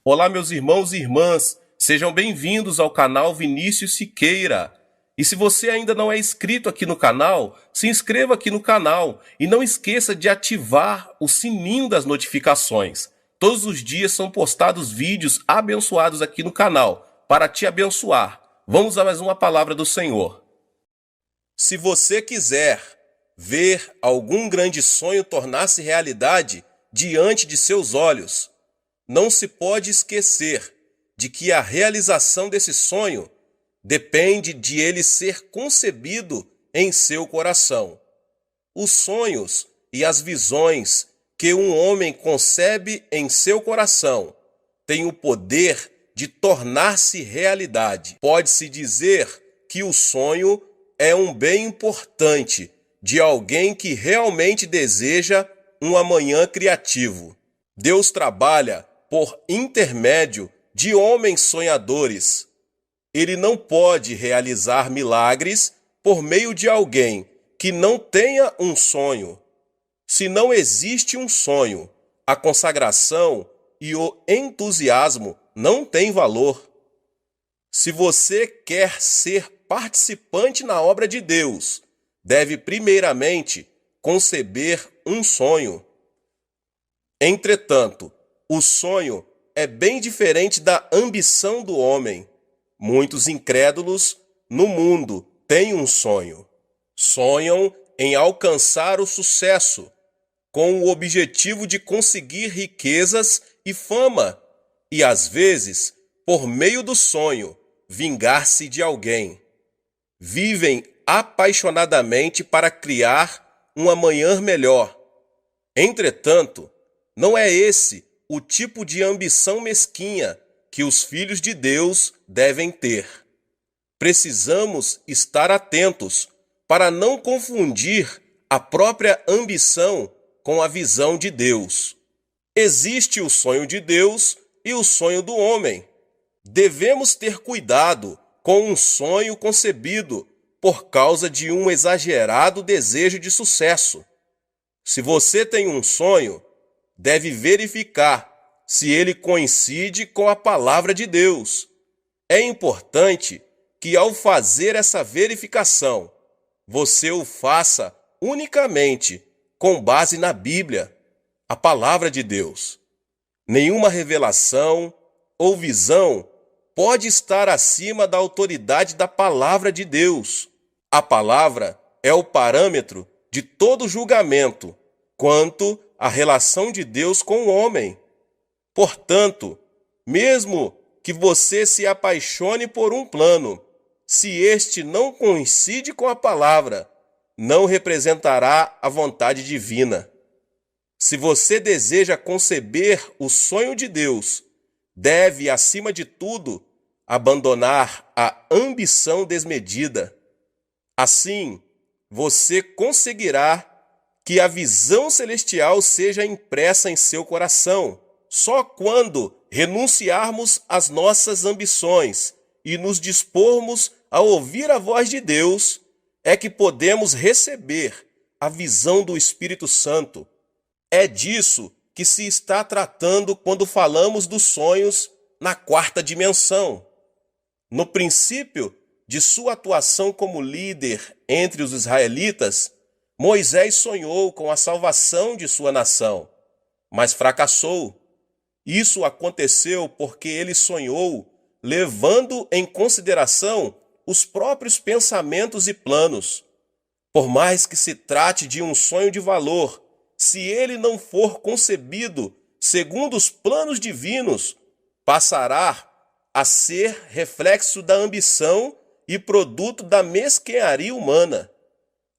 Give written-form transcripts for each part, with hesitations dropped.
Olá, meus irmãos e irmãs, sejam bem-vindos ao canal Vinícius Siqueira. E se você ainda não é inscrito aqui no canal, se inscreva aqui no canal e não esqueça de ativar o sininho das notificações. Todos os dias são postados vídeos abençoados aqui no canal para te abençoar. Vamos a mais uma palavra do Senhor. Se você quiser ver algum grande sonho tornar-se realidade diante de seus olhos, não se pode esquecer de que a realização desse sonho depende de ele ser concebido em seu coração. Os sonhos e as visões que um homem concebe em seu coração têm o poder de tornar-se realidade. Pode-se dizer que o sonho é um bem importante de alguém que realmente deseja um amanhã criativo. Deus trabalha por intermédio de homens sonhadores. Ele não pode realizar milagres por meio de alguém que não tenha um sonho. Se não existe um sonho, a consagração e o entusiasmo não têm valor. Se você quer ser participante na obra de Deus, deve primeiramente conceber um sonho. Entretanto, o sonho é bem diferente da ambição do homem. Muitos incrédulos no mundo têm um sonho. Sonham em alcançar o sucesso, com o objetivo de conseguir riquezas e fama, e às vezes, por meio do sonho, vingar-se de alguém. Vivem apaixonadamente para criar um amanhã melhor. Entretanto, não é esse o tipo de ambição mesquinha que os filhos de Deus devem ter. Precisamos estar atentos para não confundir a própria ambição com a visão de Deus. Existe o sonho de Deus e o sonho do homem. Devemos ter cuidado com um sonho concebido por causa de um exagerado desejo de sucesso. Se você tem um sonho, deve verificar se ele coincide com a palavra de Deus. É importante que, ao fazer essa verificação, você o faça unicamente com base na Bíblia, a palavra de Deus. Nenhuma revelação ou visão pode estar acima da autoridade da palavra de Deus. A palavra é o parâmetro de todo julgamento quanto à relação de Deus com o homem. Portanto, mesmo que você se apaixone por um plano, se este não coincide com a palavra, não representará a vontade divina. Se você deseja conceber o sonho de Deus, deve, acima de tudo, abandonar a ambição desmedida. Assim, você conseguirá que a visão celestial seja impressa em seu coração. Só quando renunciarmos às nossas ambições e nos dispormos a ouvir a voz de Deus, é que podemos receber a visão do Espírito Santo. É disso que se está tratando quando falamos dos sonhos na quarta dimensão. No princípio de sua atuação como líder entre os israelitas, Moisés sonhou com a salvação de sua nação, mas fracassou. Isso aconteceu porque ele sonhou levando em consideração os próprios pensamentos e planos. Por mais que se trate de um sonho de valor, se ele não for concebido segundo os planos divinos, passará a ser reflexo da ambição e produto da mesquinharia humana.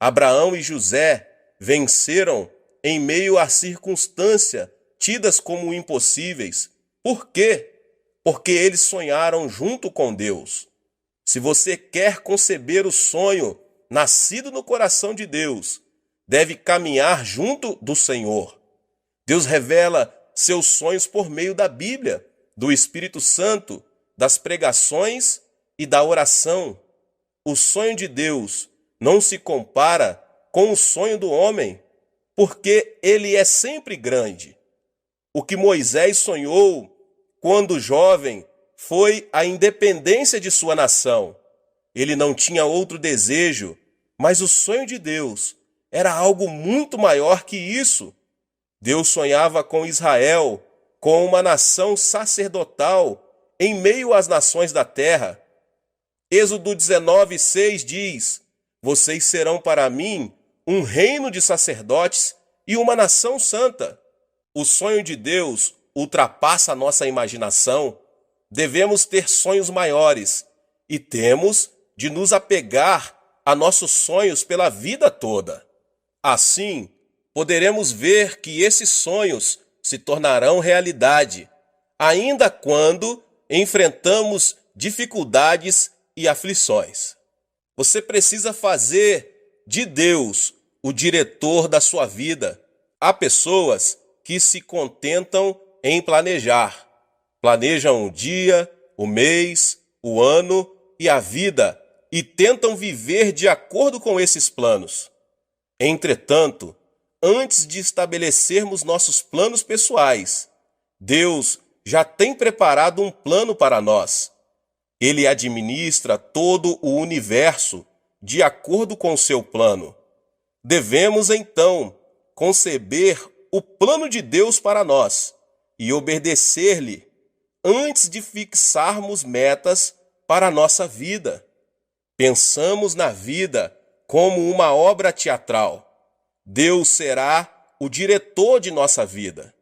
Abraão e José venceram em meio à circunstância tidas como impossíveis. Por quê? Porque eles sonharam junto com Deus. Se você quer conceber o sonho nascido no coração de Deus, deve caminhar junto do Senhor. Deus revela seus sonhos por meio da Bíblia, do Espírito Santo, das pregações e da oração. O sonho de Deus não se compara com o sonho do homem, porque ele é sempre grande. O que Moisés sonhou quando jovem, foi a independência de sua nação. Ele não tinha outro desejo, mas o sonho de Deus era algo muito maior que isso. Deus sonhava com Israel, com uma nação sacerdotal em meio às nações da terra. Êxodo 19:6 diz: vocês serão para mim um reino de sacerdotes e uma nação santa. O sonho de Deus ultrapassa a nossa imaginação. Devemos ter sonhos maiores e temos de nos apegar a nossos sonhos pela vida toda. Assim, poderemos ver que esses sonhos se tornarão realidade, ainda quando enfrentamos dificuldades e aflições. Você precisa fazer de Deus o diretor da sua vida. Há pessoas que se contentam em planejar. Planejam o dia, o mês, o ano e a vida e tentam viver de acordo com esses planos. Entretanto, antes de estabelecermos nossos planos pessoais, Deus já tem preparado um plano para nós. Ele administra todo o universo de acordo com o seu plano. Devemos, então, conceber o plano de Deus para nós e obedecer-lhe antes de fixarmos metas para a nossa vida. Pensamos na vida como uma obra teatral. Deus será o diretor de nossa vida.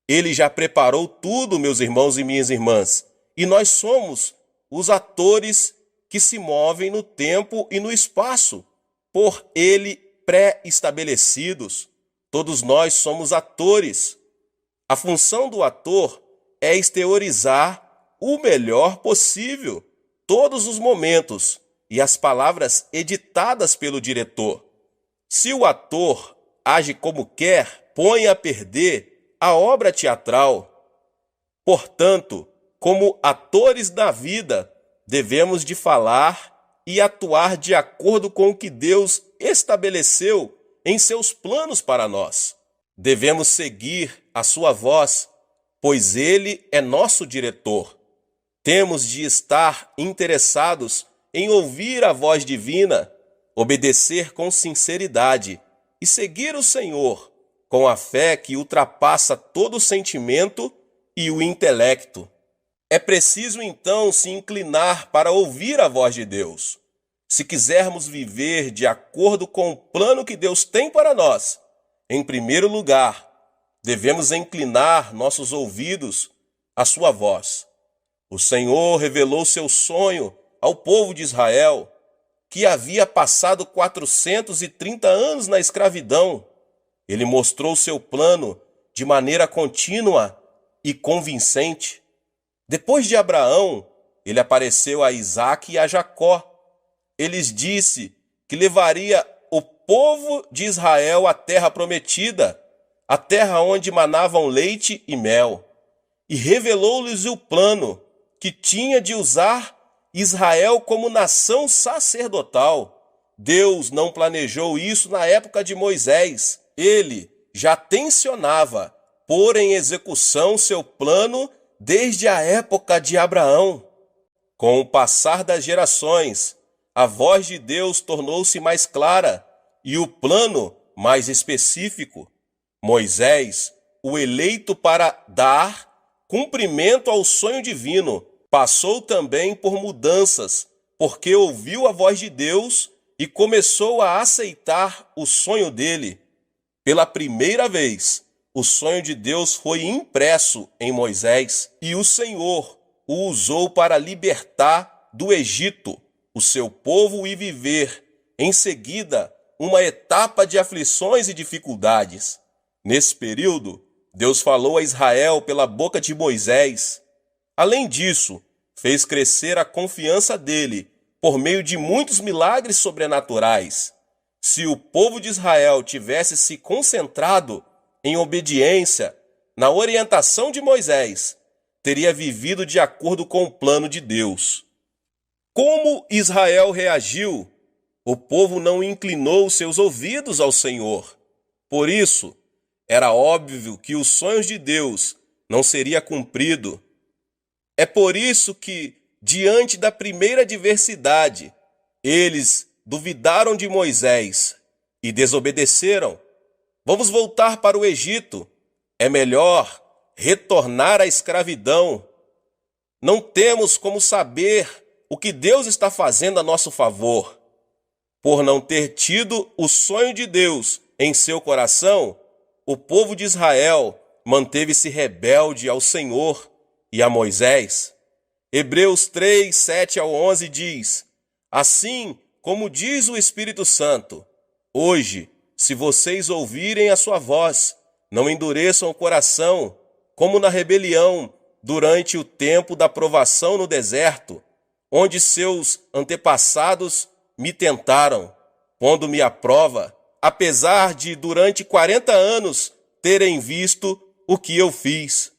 Ele já preparou tudo, meus irmãos e minhas irmãs, e nós somos os atores que se movem no tempo e no espaço, por ele pré-estabelecidos. Todos nós somos atores. A função do ator é exteriorizar o melhor possível todos os momentos e as palavras editadas pelo diretor. Se o ator age como quer, põe a perder a obra teatral. Portanto, como atores da vida, devemos de falar e atuar de acordo com o que Deus estabeleceu em seus planos para nós. Devemos seguir a sua voz, pois ele é nosso diretor. Temos de estar interessados em ouvir a voz divina, obedecer com sinceridade e seguir o Senhor com a fé que ultrapassa todo o sentimento e o intelecto. É preciso então se inclinar para ouvir a voz de Deus. Se quisermos viver de acordo com o plano que Deus tem para nós, em primeiro lugar, devemos inclinar nossos ouvidos à sua voz. O Senhor revelou seu sonho ao povo de Israel, que havia passado 430 anos na escravidão. Ele mostrou seu plano de maneira contínua e convincente. Depois de Abraão, ele apareceu a Isaque e a Jacó. Ele disse que levaria o povo de Israel à terra prometida, a terra onde manavam leite e mel, e revelou-lhes o plano que tinha de usar Israel como nação sacerdotal. Deus não planejou isso na época de Moisés. Ele já tensionava pôr em execução seu plano desde a época de Abraão. Com o passar das gerações, a voz de Deus tornou-se mais clara e o plano mais específico. Moisés, o eleito para dar cumprimento ao sonho divino, passou também por mudanças, porque ouviu a voz de Deus e começou a aceitar o sonho dele. Pela primeira vez, o sonho de Deus foi impresso em Moisés e o Senhor o usou para libertar do Egito o seu povo e viver, em seguida, uma etapa de aflições e dificuldades. Nesse período, Deus falou a Israel pela boca de Moisés. Além disso, fez crescer a confiança dele por meio de muitos milagres sobrenaturais. Se o povo de Israel tivesse se concentrado em obediência na orientação de Moisés, teria vivido de acordo com o plano de Deus. Como Israel reagiu? O povo não inclinou seus ouvidos ao Senhor. Por isso, era óbvio que os sonhos de Deus não seria cumprido. É por isso que, diante da primeira adversidade, eles duvidaram de Moisés e desobedeceram. Vamos voltar para o Egito. É melhor retornar à escravidão. Não temos como saber o que Deus está fazendo a nosso favor. Por não ter tido o sonho de Deus em seu coração, o povo de Israel manteve-se rebelde ao Senhor e a Moisés. Hebreus 3, 7 ao 11 diz: Assim como diz o Espírito Santo, hoje, se vocês ouvirem a sua voz, não endureçam o coração, como na rebelião, durante o tempo da provação no deserto, onde seus antepassados me tentaram, pondo-me à prova, apesar de durante 40 anos terem visto o que eu fiz.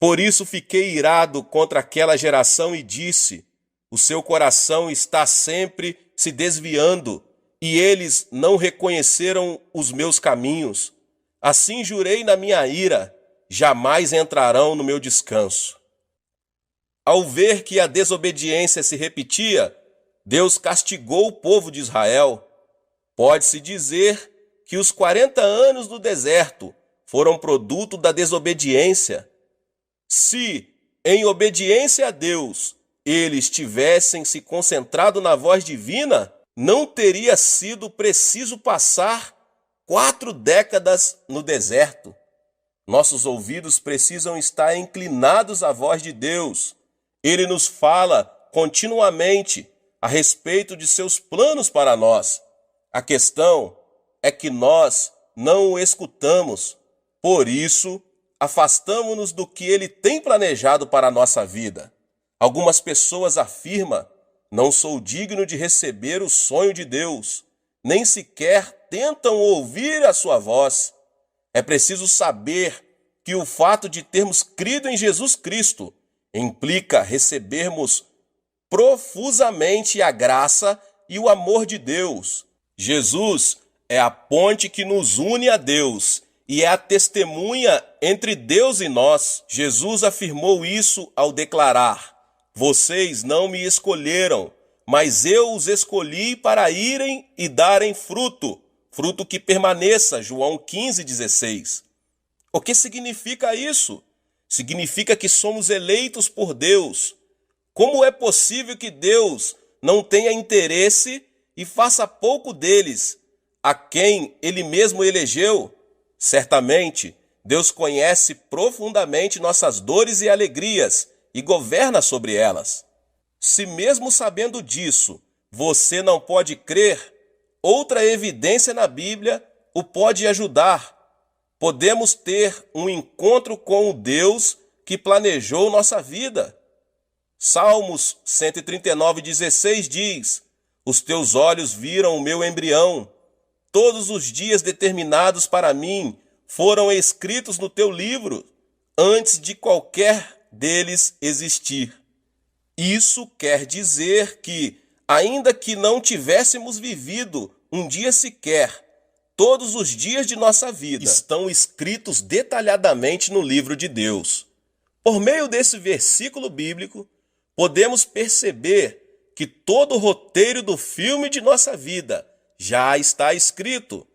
Por isso fiquei irado contra aquela geração e disse: o seu coração está sempre se desviando, e eles não reconheceram os meus caminhos. Assim jurei na minha ira: jamais entrarão no meu descanso. Ao ver que a desobediência se repetia, Deus castigou o povo de Israel. Pode-se dizer que os 40 anos do deserto foram produto da desobediência. Se, em obediência a Deus, eles tivessem se concentrado na voz divina, não teria sido preciso passar 4 décadas no deserto. Nossos ouvidos precisam estar inclinados à voz de Deus. Ele nos fala continuamente a respeito de seus planos para nós. A questão é que nós não o escutamos. Por isso, afastamo-nos do que ele tem planejado para a nossa vida. Algumas pessoas afirmam: não sou digno de receber o sonho de Deus, nem sequer tentam ouvir a sua voz. É preciso saber que o fato de termos crido em Jesus Cristo implica recebermos profusamente a graça e o amor de Deus. Jesus é a ponte que nos une a Deus e é a testemunha entre Deus e nós. Jesus afirmou isso ao declarar: vocês não me escolheram, mas eu os escolhi para irem e darem fruto, fruto que permaneça. João 15:16. O que significa isso? Significa que somos eleitos por Deus. Como é possível que Deus não tenha interesse e faça pouco deles, a quem ele mesmo elegeu? Certamente, Deus conhece profundamente nossas dores e alegrias e governa sobre elas. Se mesmo sabendo disso, você não pode crer, outra evidência na Bíblia o pode ajudar. Podemos ter um encontro com o Deus que planejou nossa vida. Salmos 139:16 diz: os teus olhos viram o meu embrião. Todos os dias determinados para mim foram escritos no teu livro, antes de qualquer deles existir. Isso quer dizer que, ainda que não tivéssemos vivido um dia sequer, todos os dias de nossa vida estão escritos detalhadamente no livro de Deus. Por meio desse versículo bíblico, podemos perceber que todo o roteiro do filme de nossa vida já está escrito.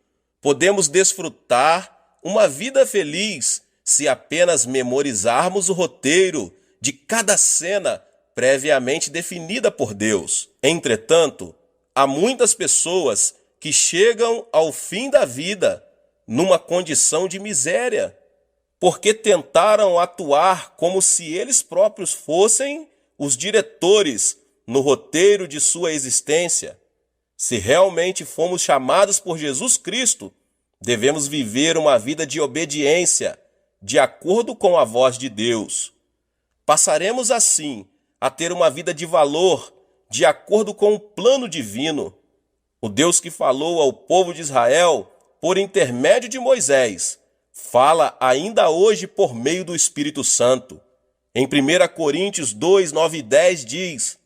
Podemos desfrutar uma vida feliz se apenas memorizarmos o roteiro de cada cena previamente definida por Deus. Entretanto, há muitas pessoas que chegam ao fim da vida numa condição de miséria, porque tentaram atuar como se eles próprios fossem os diretores no roteiro de sua existência. Se realmente fomos chamados por Jesus Cristo, devemos viver uma vida de obediência, de acordo com a voz de Deus. Passaremos assim a ter uma vida de valor, de acordo com o plano divino. O Deus que falou ao povo de Israel por intermédio de Moisés, fala ainda hoje por meio do Espírito Santo. Em 1 Coríntios 2, 9 e 10 diz: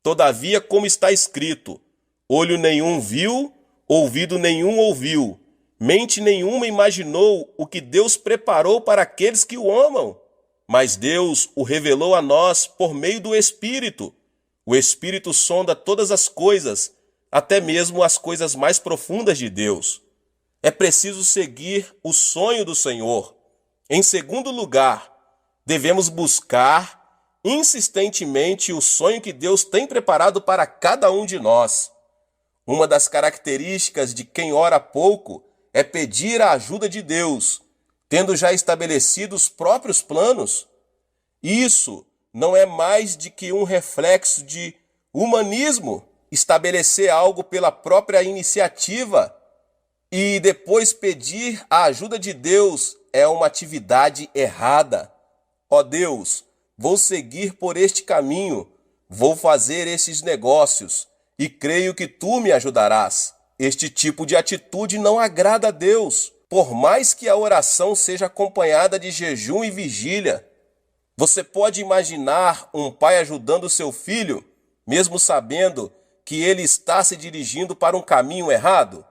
todavia, como está escrito, olho nenhum viu, ouvido nenhum ouviu, mente nenhuma imaginou o que Deus preparou para aqueles que o amam. mas Deus o revelou a nós por meio do Espírito. O Espírito sonda todas as coisas, até mesmo as coisas mais profundas de Deus. É preciso seguir o sonho do Senhor. Em segundo lugar, devemos buscar insistentemente o sonho que Deus tem preparado para cada um de nós. Uma das características de quem ora pouco é pedir a ajuda de Deus, tendo já estabelecido os próprios planos. Isso não é mais de que um reflexo de humanismo, estabelecer algo pela própria iniciativa e depois pedir a ajuda de Deus é uma atividade errada. Ó Deus, vou seguir por este caminho, vou fazer esses negócios e creio que tu me ajudarás. Este tipo de atitude não agrada a Deus, por mais que a oração seja acompanhada de jejum e vigília. Você pode imaginar um pai ajudando seu filho, mesmo sabendo que ele está se dirigindo para um caminho errado?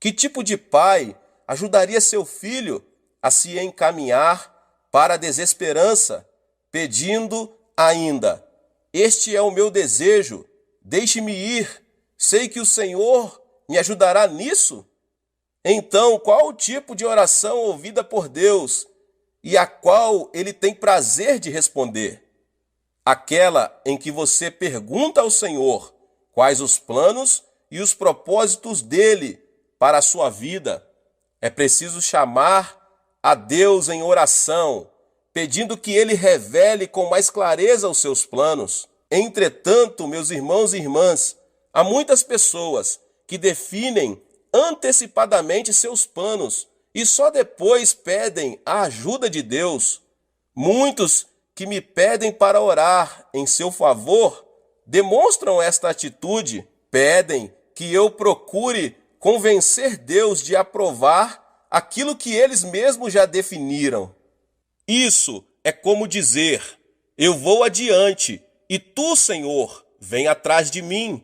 Que tipo de pai ajudaria seu filho a se encaminhar para a desesperança, pedindo ainda: este é o meu desejo, deixe-me ir, sei que o Senhor me ajudará nisso? Então, qual o tipo de oração ouvida por Deus e a qual ele tem prazer de responder? Aquela em que você pergunta ao Senhor quais os planos e os propósitos dele para a sua vida. É preciso chamar a Deus em oração, pedindo que ele revele com mais clareza os seus planos. Entretanto, meus irmãos e irmãs, há muitas pessoas que definem antecipadamente seus planos e só depois pedem a ajuda de Deus. Muitos que me pedem para orar em seu favor demonstram esta atitude, pedem que eu procure convencer Deus de aprovar aquilo que eles mesmos já definiram. Isso é como dizer: eu vou adiante e tu, Senhor, vem atrás de mim.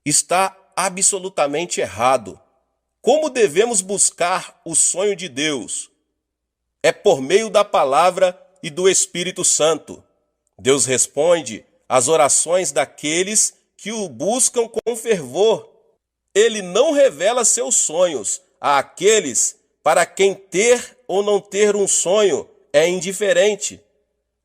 Está absolutamente errado. Como devemos buscar o sonho de Deus? É por meio da palavra e do Espírito Santo. Deus responde às orações daqueles que o buscam com fervor. Ele não revela seus sonhos àqueles para quem ter ou não ter um sonho é indiferente.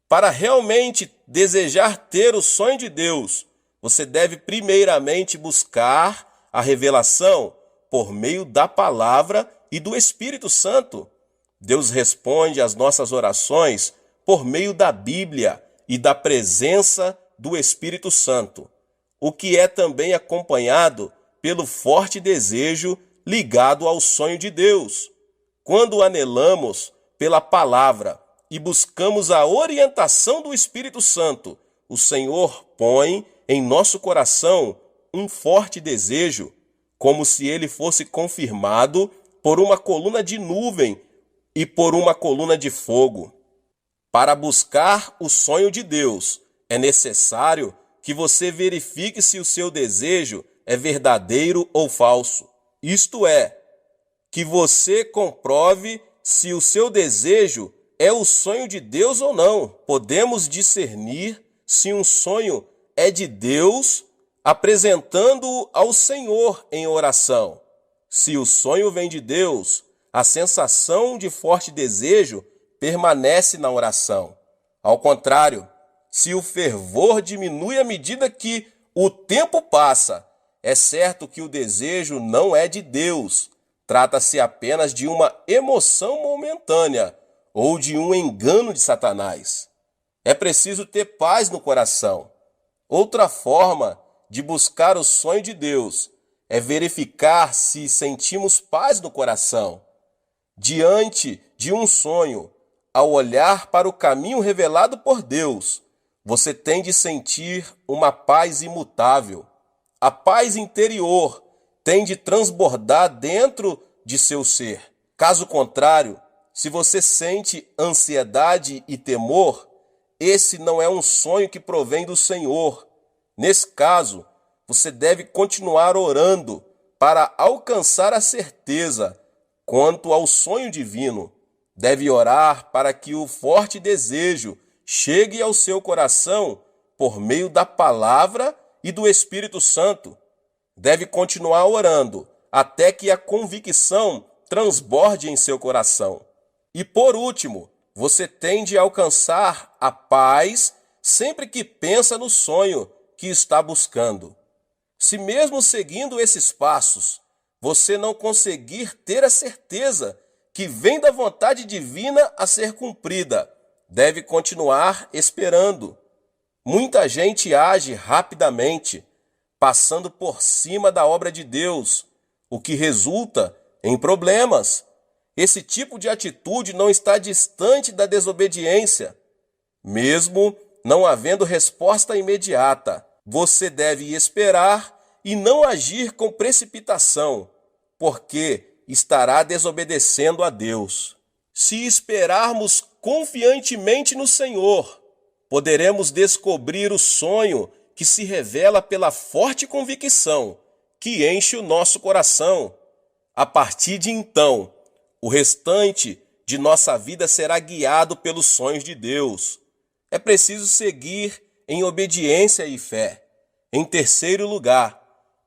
Para realmente desejar ter o sonho de Deus, você deve primeiramente buscar a revelação por meio da palavra e do Espírito Santo. Deus responde às nossas orações por meio da Bíblia e da presença do Espírito Santo, o que é também acompanhado pelo forte desejo ligado ao sonho de Deus. Quando anelamos pela palavra e buscamos a orientação do Espírito Santo, o Senhor põe em nosso coração um forte desejo, como se ele fosse confirmado por uma coluna de nuvem e por uma coluna de fogo. Para buscar o sonho de Deus, é necessário que você verifique se o seu desejo é verdadeiro ou falso. Isto é, que você comprove se o seu desejo é o sonho de Deus ou não. Podemos discernir se um sonho é de Deus apresentando-o ao Senhor em oração. Se o sonho vem de Deus, a sensação de forte desejo permanece na oração. Ao contrário, se o fervor diminui à medida que o tempo passa, é certo que o desejo não é de Deus. Trata-se apenas de uma emoção momentânea ou de um engano de Satanás. É preciso ter paz no coração. Outra forma de buscar o sonho de Deus é verificar se sentimos paz no coração. Diante de um sonho, ao olhar para o caminho revelado por Deus, você tem de sentir uma paz imutável. A paz interior tem de transbordar dentro de seu ser. Caso contrário, se você sente ansiedade e temor, esse não é um sonho que provém do Senhor. Nesse caso, você deve continuar orando para alcançar a certeza quanto ao sonho divino. Deve orar para que o forte desejo chegue ao seu coração por meio da palavra e do Espírito Santo. Deve continuar orando até que a convicção transborde em seu coração. E por último, você tem de alcançar a paz sempre que pensa no sonho que está buscando. Se mesmo seguindo esses passos, você não conseguir ter a certeza que vem da vontade divina a ser cumprida, deve continuar esperando. Muita gente age rapidamente, passando por cima da obra de Deus, o que resulta em problemas. Esse tipo de atitude não está distante da desobediência. Mesmo não havendo resposta imediata, você deve esperar e não agir com precipitação, porque estará desobedecendo a Deus. Se esperarmos confiantemente no Senhor, poderemos descobrir o sonho que se revela pela forte convicção que enche o nosso coração. A partir de então, o restante de nossa vida será guiado pelos sonhos de Deus. É preciso seguir em obediência e fé. Em terceiro lugar,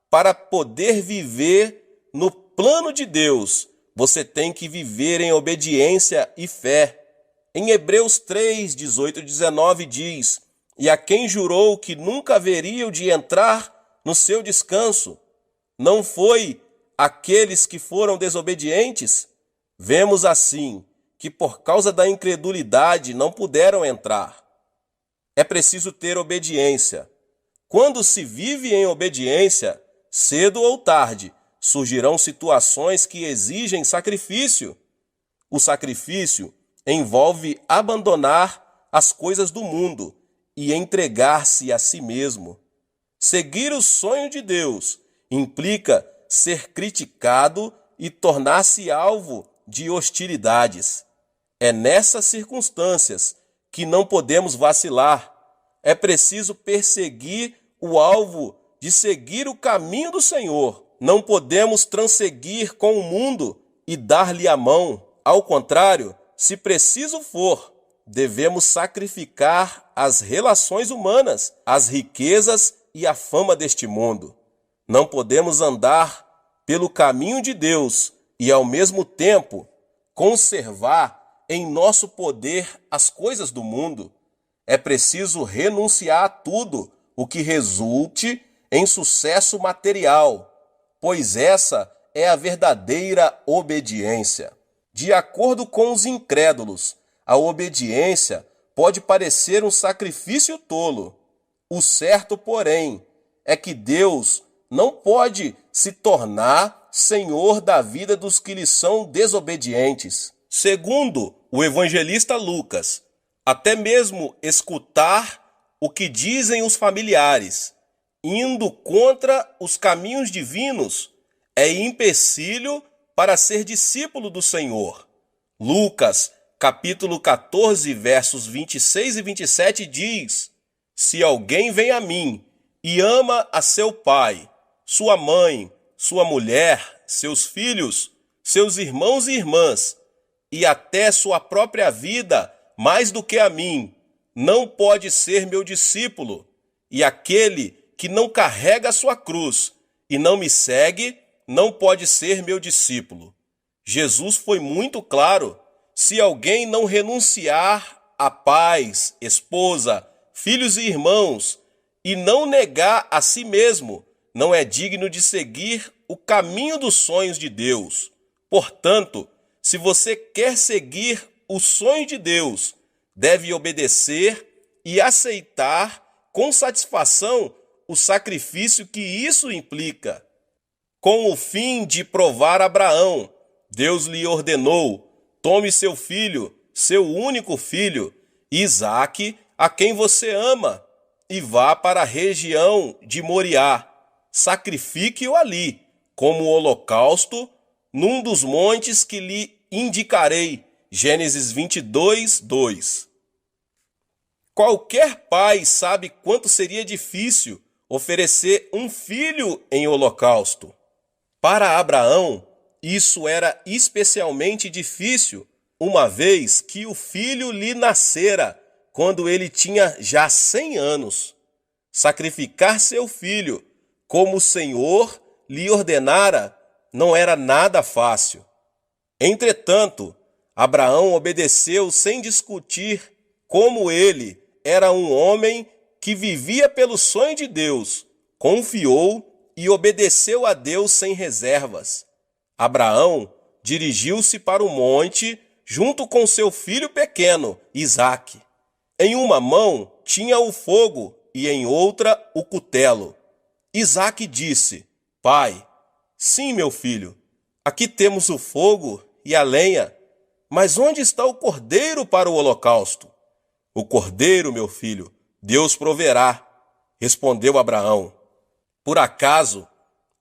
para poder viver no plano de Deus, você tem que viver em obediência e fé. Em Hebreus 3, 18 e 19 diz: "E a quem jurou que nunca haveriam de entrar no seu descanso, não foi aqueles que foram desobedientes?" Vemos assim que por causa da incredulidade não puderam entrar. É preciso ter obediência. Quando se vive em obediência, cedo ou tarde, surgirão situações que exigem sacrifício. O sacrifício envolve abandonar as coisas do mundo e entregar-se a si mesmo. Seguir o sonho de Deus implica ser criticado e tornar-se alvo de hostilidades. É nessas circunstâncias que não podemos vacilar. É preciso perseguir o alvo de seguir o caminho do Senhor. Não podemos transseguir com o mundo e dar-lhe a mão. Ao contrário, se preciso for, devemos sacrificar as relações humanas, as riquezas e a fama deste mundo. Não podemos andar pelo caminho de Deus e, ao mesmo tempo, conservar em nosso poder as coisas do mundo. É preciso renunciar a tudo o que resulte em sucesso material, pois essa é a verdadeira obediência. De acordo com os incrédulos, a obediência pode parecer um sacrifício tolo. O certo, porém, é que Deus não pode se tornar senhor da vida dos que lhe são desobedientes. Segundo o evangelista Lucas, até mesmo escutar o que dizem os familiares, indo contra os caminhos divinos, é empecilho para ser discípulo do Senhor. Lucas, capítulo 14, versos 26 e 27 diz: "Se alguém vem a mim e ama a seu pai, sua mãe, sua mulher, seus filhos, seus irmãos e irmãs, e até sua própria vida, mais do que a mim, não pode ser meu discípulo. E aquele que não carrega a sua cruz e não me segue, não pode ser meu discípulo." Jesus foi muito claro: se alguém não renunciar a pais, esposa, filhos e irmãos, e não negar a si mesmo, não é digno de seguir o caminho dos sonhos de Deus. Portanto, se você quer seguir o sonho de Deus, deve obedecer e aceitar com satisfação o sacrifício que isso implica. Com o fim de provar Abraão, Deus lhe ordenou: tome seu filho, seu único filho, Isaque, a quem você ama, e vá para a região de Moriá. Sacrifique-o ali, como holocausto, num dos montes que lhe indicarei. Gênesis 22, 2. Qualquer pai sabe quanto seria difícil oferecer um filho em holocausto. Para Abraão, isso era especialmente difícil. uma vez que o filho lhe nascera, quando ele tinha já 100 anos. Sacrificar seu filho, como o Senhor lhe ordenara, não era nada fácil. Entretanto, Abraão obedeceu sem discutir, como ele era um homem que vivia pelo sonho de Deus, confiou e obedeceu a Deus sem reservas. Abraão dirigiu-se para o monte junto com seu filho pequeno, Isaque. Em uma mão tinha o fogo e em outra o cutelo. Isaque disse: Pai, sim, meu filho, aqui temos o fogo e a lenha, mas onde está o cordeiro para o holocausto? O cordeiro, meu filho, Deus proverá, respondeu Abraão. Por acaso,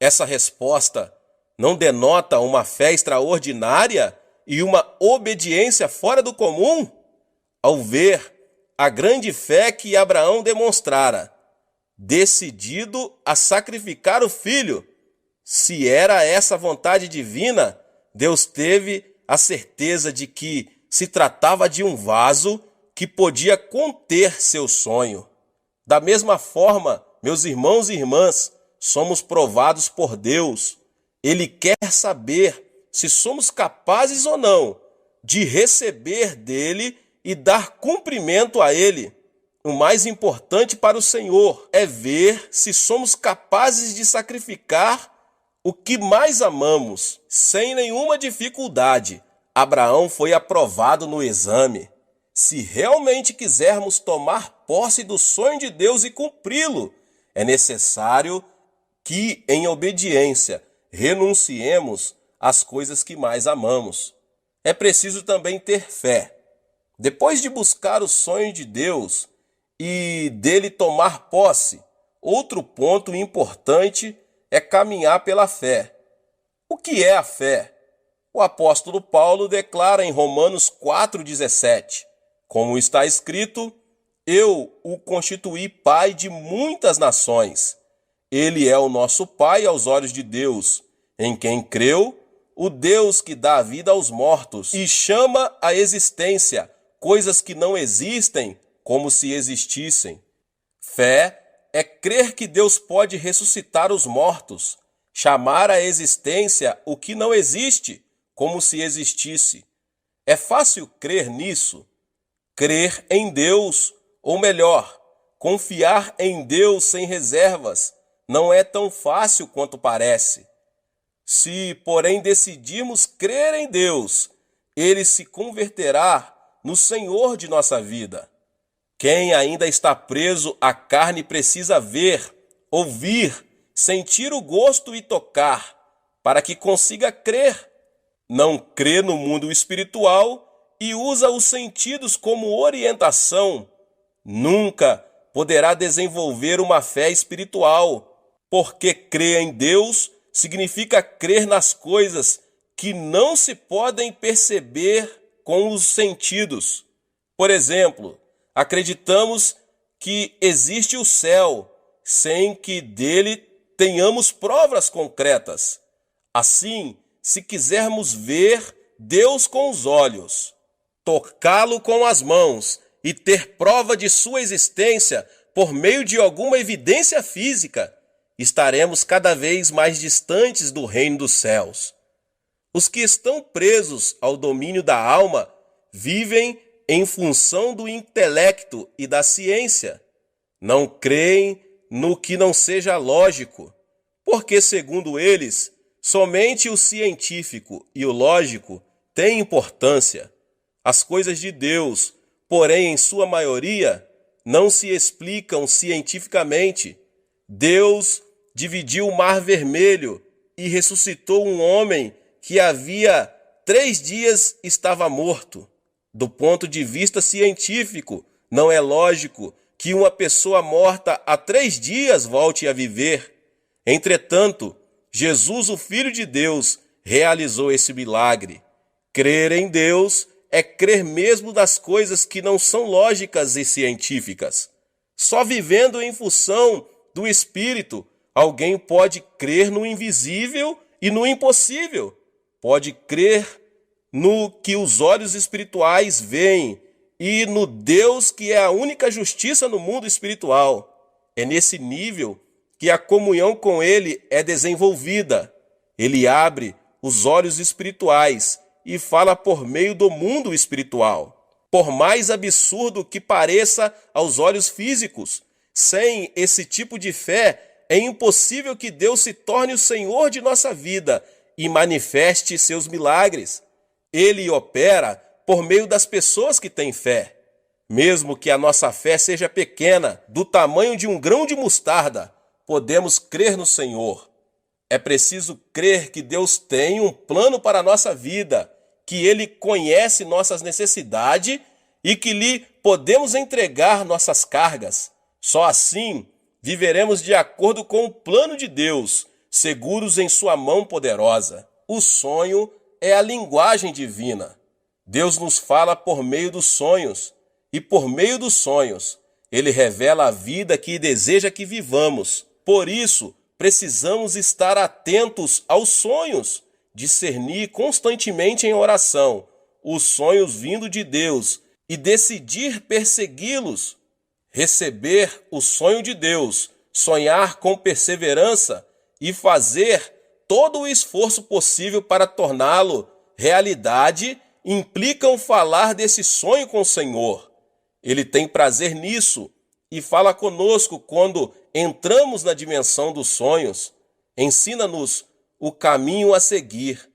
essa resposta não denota uma fé extraordinária e uma obediência fora do comum? Ao ver a grande fé que Abraão demonstrara, decidido a sacrificar o filho, se era essa vontade divina, Deus teve a certeza de que se tratava de um vaso que podia conter seu sonho. Da mesma forma, meus irmãos e irmãs, somos provados por Deus. Ele quer saber se somos capazes ou não de receber dele e dar cumprimento a ele. O mais importante para o Senhor é ver se somos capazes de sacrificar o que mais amamos, sem nenhuma dificuldade. Abraão foi aprovado no exame. Se realmente quisermos tomar posse do sonho de Deus e cumpri-lo, é necessário que, em obediência, renunciemos às coisas que mais amamos. É preciso também ter fé. Depois de buscar o sonho de Deus e dele tomar posse, outro ponto importante é caminhar pela fé. O que é a fé? O apóstolo Paulo declara em Romanos 4,17, como está escrito: Eu o constituí pai de muitas nações. Ele é o nosso pai aos olhos de Deus, em quem creu o Deus que dá vida aos mortos e chama à existência coisas que não existem como se existissem. Fé é crer que Deus pode ressuscitar os mortos, chamar à existência o que não existe como se existisse. É fácil crer nisso? Crer em Deus, ou melhor, confiar em Deus sem reservas, não é tão fácil quanto parece. Se, porém, decidirmos crer em Deus, Ele se converterá no Senhor de nossa vida. Quem ainda está preso à carne precisa ver, ouvir, sentir o gosto e tocar, para que consiga crer. Não crê no mundo espiritual e usa os sentidos como orientação, nunca poderá desenvolver uma fé espiritual, porque crer em Deus significa crer nas coisas que não se podem perceber com os sentidos. Por exemplo, acreditamos que existe o céu, sem que dele tenhamos provas concretas. Assim, se quisermos ver Deus com os olhos, tocá-lo com as mãos e ter prova de sua existência por meio de alguma evidência física, estaremos cada vez mais distantes do reino dos céus. Os que estão presos ao domínio da alma vivem em função do intelecto e da ciência. Não creem no que não seja lógico, porque, segundo eles, somente o científico e o lógico têm importância. As coisas de Deus, porém, em sua maioria, não se explicam cientificamente. Deus dividiu o Mar Vermelho e ressuscitou um homem que havia 3 dias estava morto. Do ponto de vista científico, não é lógico que uma pessoa morta há 3 dias volte a viver. Entretanto, Jesus, o Filho de Deus, realizou esse milagre. Crer em Deus é crer mesmo das coisas que não são lógicas e científicas. Só vivendo em função do Espírito, alguém pode crer no invisível e no impossível. Pode crer no que os olhos espirituais veem e no Deus que é a única justiça no mundo espiritual. É nesse nível que a comunhão com Ele é desenvolvida. Ele abre os olhos espirituais e fala por meio do mundo espiritual. Por mais absurdo que pareça aos olhos físicos, sem esse tipo de fé, é impossível que Deus se torne o Senhor de nossa vida e manifeste seus milagres. Ele opera por meio das pessoas que têm fé. Mesmo que a nossa fé seja pequena, do tamanho de um grão de mostarda, podemos crer no Senhor. É preciso crer que Deus tem um plano para a nossa vida, que Ele conhece nossas necessidades e que lhe podemos entregar nossas cargas. Só assim viveremos de acordo com o plano de Deus, seguros em sua mão poderosa. O sonho é a linguagem divina. Deus nos fala por meio dos sonhos, e por meio dos sonhos, Ele revela a vida que deseja que vivamos. Por isso, precisamos estar atentos aos sonhos, discernir constantemente em oração os sonhos vindo de Deus e decidir persegui-los. Receber o sonho de Deus, sonhar com perseverança e fazer todo o esforço possível para torná-lo realidade implicam falar desse sonho com o Senhor. Ele tem prazer nisso e fala conosco quando entramos na dimensão dos sonhos. Ensina-nos o caminho a seguir.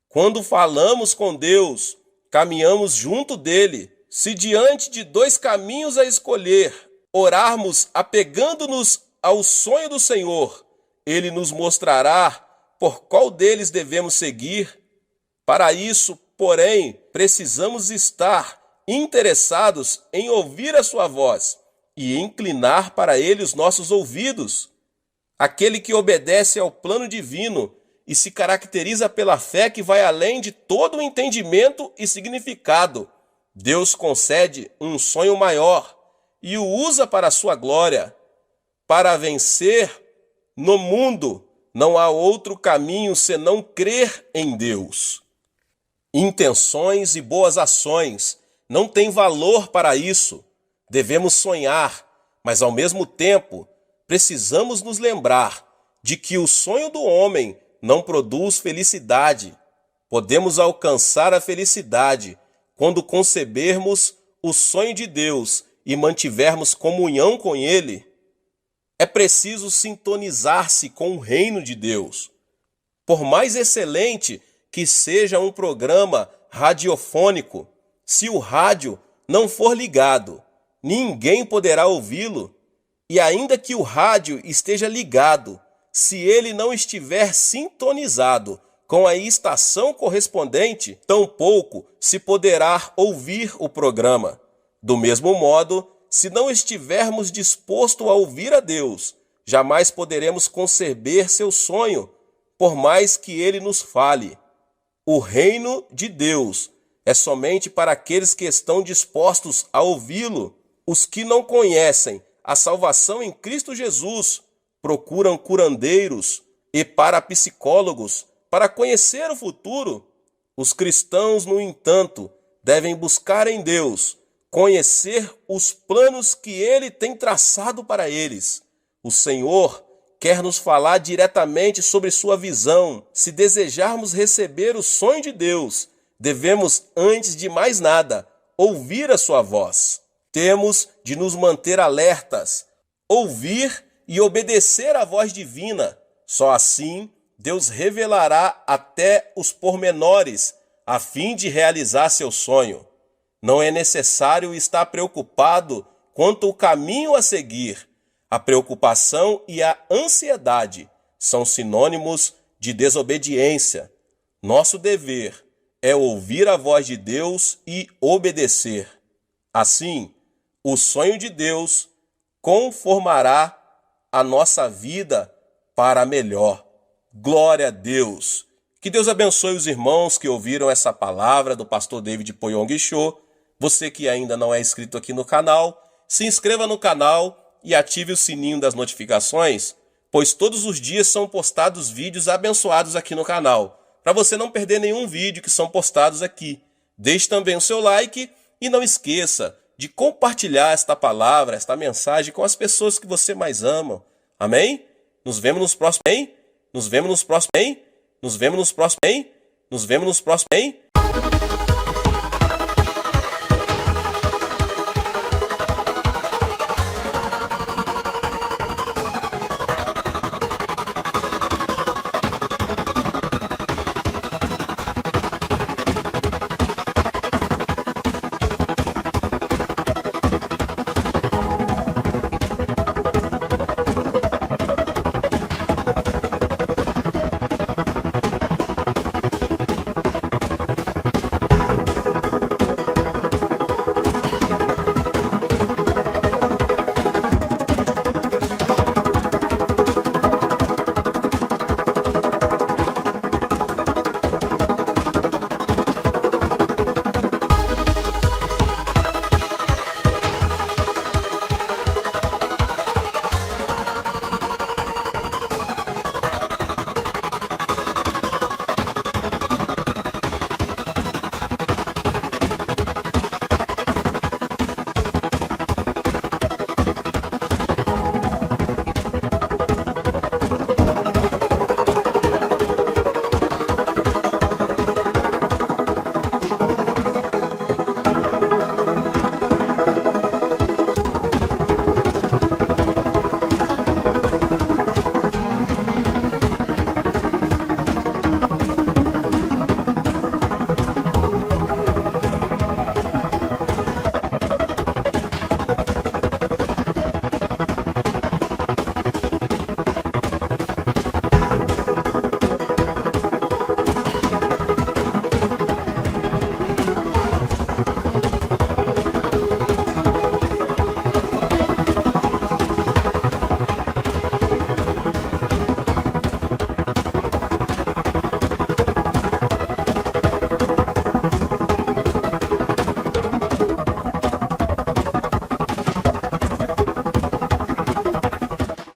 Quando falamos com Deus, caminhamos junto dele. Se diante de dois caminhos a escolher, orarmos apegando-nos ao sonho do Senhor, Ele nos mostrará por qual deles devemos seguir. Para isso, porém, precisamos estar interessados em ouvir a sua voz e inclinar para Ele os nossos ouvidos. Aquele que obedece ao plano divino e se caracteriza pela fé que vai além de todo o entendimento e significado. Deus concede um sonho maior e o usa para a sua glória. Para vencer no mundo, não há outro caminho senão crer em Deus. Intenções e boas ações não têm valor para isso. Devemos sonhar, mas ao mesmo tempo precisamos nos lembrar de que o sonho do homem não produz felicidade. Podemos alcançar a felicidade quando concebermos o sonho de Deus e mantivermos comunhão com Ele. É preciso sintonizar-se com o reino de Deus. Por mais excelente que seja um programa radiofônico, se o rádio não for ligado, ninguém poderá ouvi-lo. E ainda que o rádio esteja ligado, se ele não estiver sintonizado com a estação correspondente, tampouco se poderá ouvir o programa. Do mesmo modo, se não estivermos dispostos a ouvir a Deus, jamais poderemos conceber seu sonho, por mais que ele nos fale. O reino de Deus é somente para aqueles que estão dispostos a ouvi-lo. Os que não conhecem a salvação em Cristo Jesus procuram curandeiros e parapsicólogos para conhecer o futuro. Os cristãos, no entanto, devem buscar em Deus conhecer os planos que Ele tem traçado para eles. O Senhor quer nos falar diretamente sobre sua visão. Se desejarmos receber o sonho de Deus, devemos, antes de mais nada, ouvir a sua voz. Temos de nos manter alertas, ouvir e obedecer à voz divina. Só assim Deus revelará até os pormenores a fim de realizar seu sonho. Não é necessário estar preocupado quanto ao caminho a seguir. A preocupação e a ansiedade são sinônimos de desobediência. Nosso dever é ouvir a voz de Deus e obedecer. Assim, o sonho de Deus conformará a nossa vida para melhor. Glória a Deus! Que Deus abençoe os irmãos que ouviram essa palavra do pastor David Poyong Cho. Você que ainda não é inscrito aqui no canal, se inscreva no canal e ative o sininho das notificações, pois todos os dias são postados vídeos abençoados aqui no canal. para você não perder nenhum vídeo que são postados aqui. Deixe também o seu like e não esqueça de compartilhar esta palavra, esta mensagem com as pessoas que você mais ama. Amém? Nos vemos nos próximos. Nos vemos nos próximos. Nos vemos nos próximos. Nos vemos nos próximos.